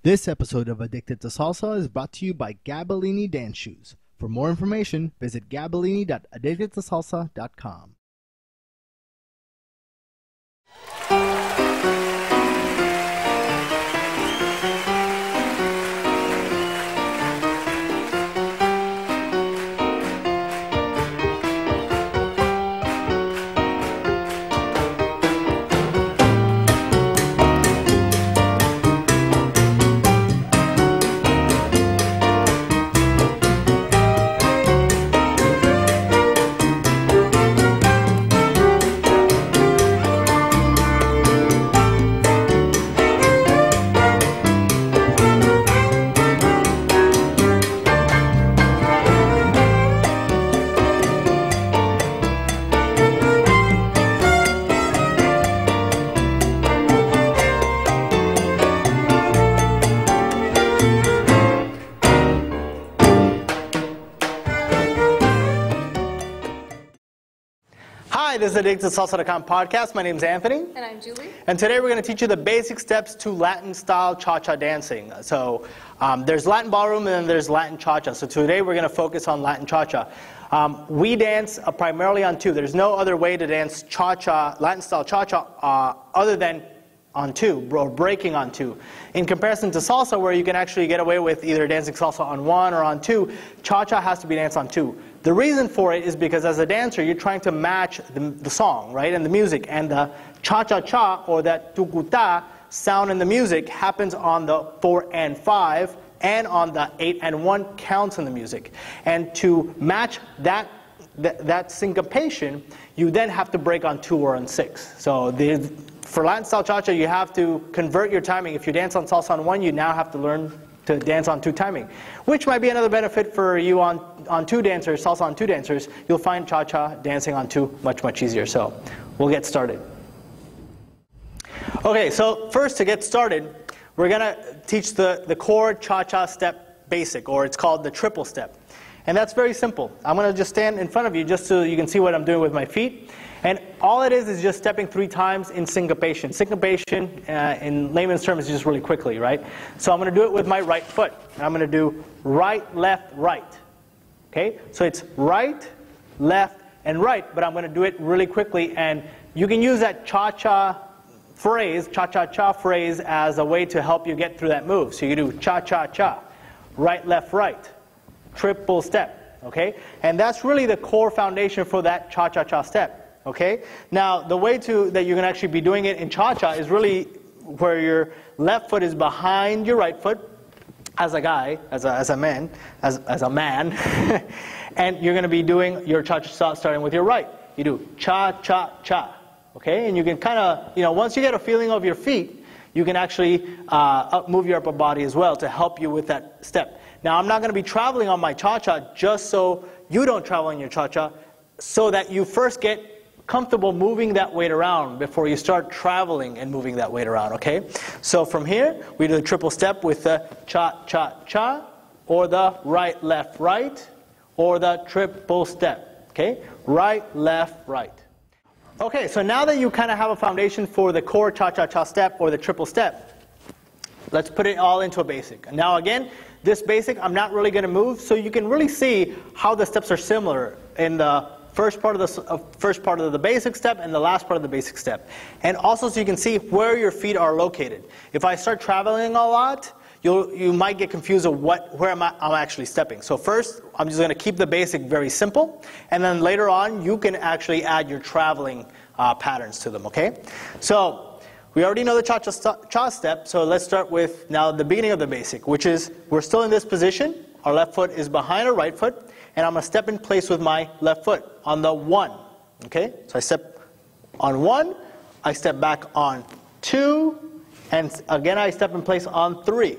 This episode of Addicted to Salsa is brought to you by Gabellini Dance Shoes. For more information, visit gabellini.addictedtosalsa.com. Hi, this is Addicted to Salsa.com podcast. My name is Anthony. And I'm Julie. And today we're going to teach you the basic steps to Latin-style cha-cha dancing. So there's Latin ballroom and then there's Latin cha-cha. So today we're going to focus on Latin cha-cha. We dance primarily on two. There's no other way to dance cha-cha, Latin-style cha-cha, other than on two, or breaking on two. In comparison to salsa, where you can actually get away with either dancing salsa on one or on two, cha-cha has to be danced on two. The reason for it is because as a dancer, you're trying to match the song, right, and the music. And the cha-cha-cha, or that tucuta sound in the music, happens on the 4 and 5, and on the 8 and 1 counts in the music. And to match that syncopation, you then have to break on 2 or on 6. So for Latin style cha-cha, you have to convert your timing. If you dance on salsa on 1, you now have to learn to dance on 2 timing, which might be another benefit for you on 2 dancers, salsa on 2 dancers. You'll find cha-cha dancing on 2 much easier. So we'll get started. Okay, so first to get started, we're going to teach the core cha-cha step basic, or it's called the triple step. And that's very simple. I'm going to just stand in front of you just so you can see what I'm doing with my feet. And all it is just stepping 3 times in syncopation. Syncopation, in layman's terms, is just really quickly, right? So I'm going to do it with my right foot. And I'm going to do right, left, right. Okay? So it's right, left, and right, but I'm going to do it really quickly. And you can use that cha-cha phrase, cha-cha-cha phrase, as a way to help you get through that move. So you do cha-cha-cha, right, left, right, triple step. Okay? And that's really the core foundation for that cha-cha-cha step. Okay? Now, the way that you can actually be doing it in cha-cha is really where your left foot is behind your right foot, as a guy, as a man, and you're going to be doing your cha-cha starting with your right. You do cha-cha-cha. Okay? And you can kind of, once you get a feeling of your feet, you can actually move your upper body as well to help you with that step. Now, I'm not going to be traveling on my cha-cha just so you don't travel on your cha-cha, so that you first get comfortable moving that weight around before you start traveling and moving that weight around, okay? So from here, we do the triple step with the cha-cha-cha, or the right, left, right, or the triple step, okay? Right, left, right. Okay, so now that you kind of have a foundation for the core cha-cha-cha step or the triple step, let's put it all into a basic. Now again, this basic, I'm not really going to move, so you can really see how the steps are similar in the first part of the basic step and the last part of the basic step. And also so you can see where your feet are located. If I start traveling a lot, you might get confused of where I'm actually stepping. So first, I'm just going to keep the basic very simple, and then later on, you can actually add your traveling patterns to them, okay? So we already know the cha-cha step, so let's start with now the beginning of the basic, which is we're still in this position. Our left foot is behind our right foot, and I'm going to step in place with my left foot on the 1. Okay? So I step on 1, I step back on 2, and again I step in place on 3.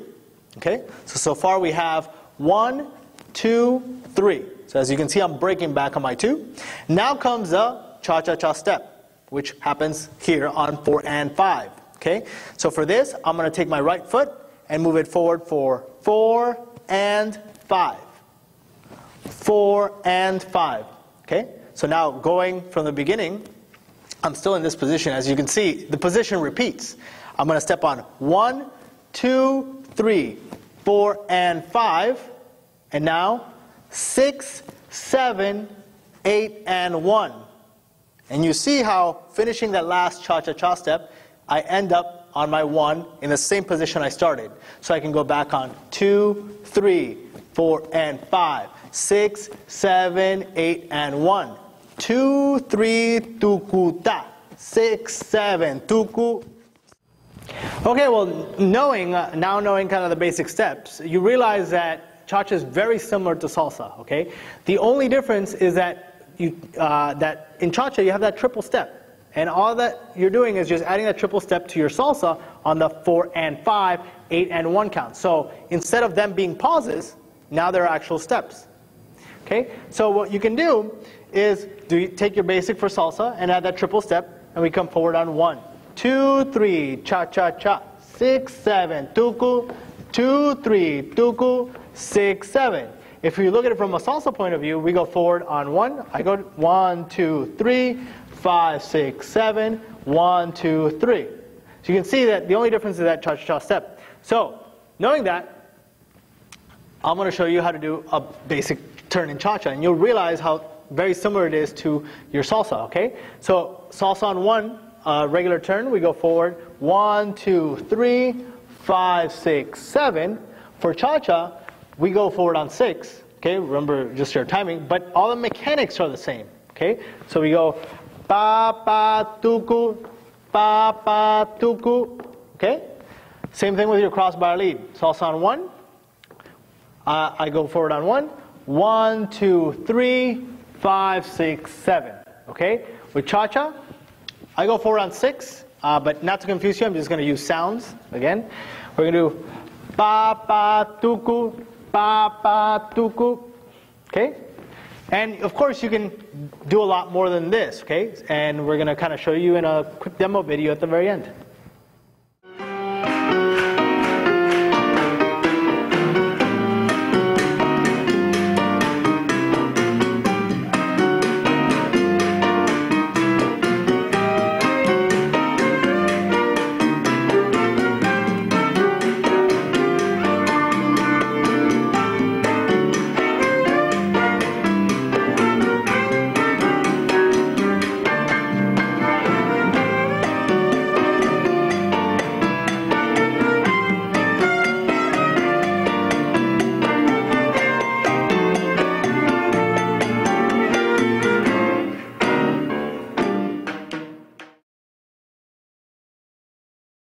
Okay? So far we have 1, 2, 3. So as you can see, I'm breaking back on my 2. Now comes the cha-cha-cha step, which happens here on 4 and 5. Okay? So for this, I'm going to take my right foot and move it forward for 4 and 5. 4 and 5. Okay? So now going from the beginning, I'm still in this position. As you can see, the position repeats. I'm going to step on 1, 2, 3, 4, and 5. And now 6, 7, 8, and 1. And you see how finishing that last cha-cha-cha step, I end up on my 1 in the same position I started. So I can go back on 2, 3, 4, and 5, 6, 7, 8, and 1. 2, 3, tuku ta. 6, 7, tuku. Okay, well, now knowing kind of the basic steps, you realize that cha-cha is very similar to salsa, okay? The only difference is that that in cha-cha you have that triple step. And all that you're doing is just adding that triple step to your salsa on the 4 and 5, 8 and 1 count. So instead of them being pauses, now they're actual steps. Okay? So what you can do is take your basic for salsa and add that triple step, and we come forward on 1, 2, 3, cha-cha-cha, 6, 7, tuku, 2, 3, tuku, 6, 7. If you look at it from a salsa point of view, we go forward on 1. I go 1, 2, 3, 5, 6, 7, 1, 2, 3. So you can see that the only difference is that cha-cha-cha step. So knowing that, I'm going to show you how to do a basic turn in cha-cha, and you'll realize how very similar it is to your salsa. Okay? So salsa on 1, regular turn, we go forward 1, 2, 3, 5, 6, 7. For cha-cha, we go forward on 6, okay? Remember just your timing, but all the mechanics are the same, okay? So we go pa pa tuku, okay? Same thing with your crossbar lead. Salsa on 1, I go forward on 1, 1, 2, 3, 5, 6, 7, okay? With cha-cha, I go forward on 6, but not to confuse you, I'm just going to use sounds again. We're going to do pa pa tuku, pa pa tuku, okay? And of course you can do a lot more than this, okay? And we're going to kind of show you in a quick demo video at the very end.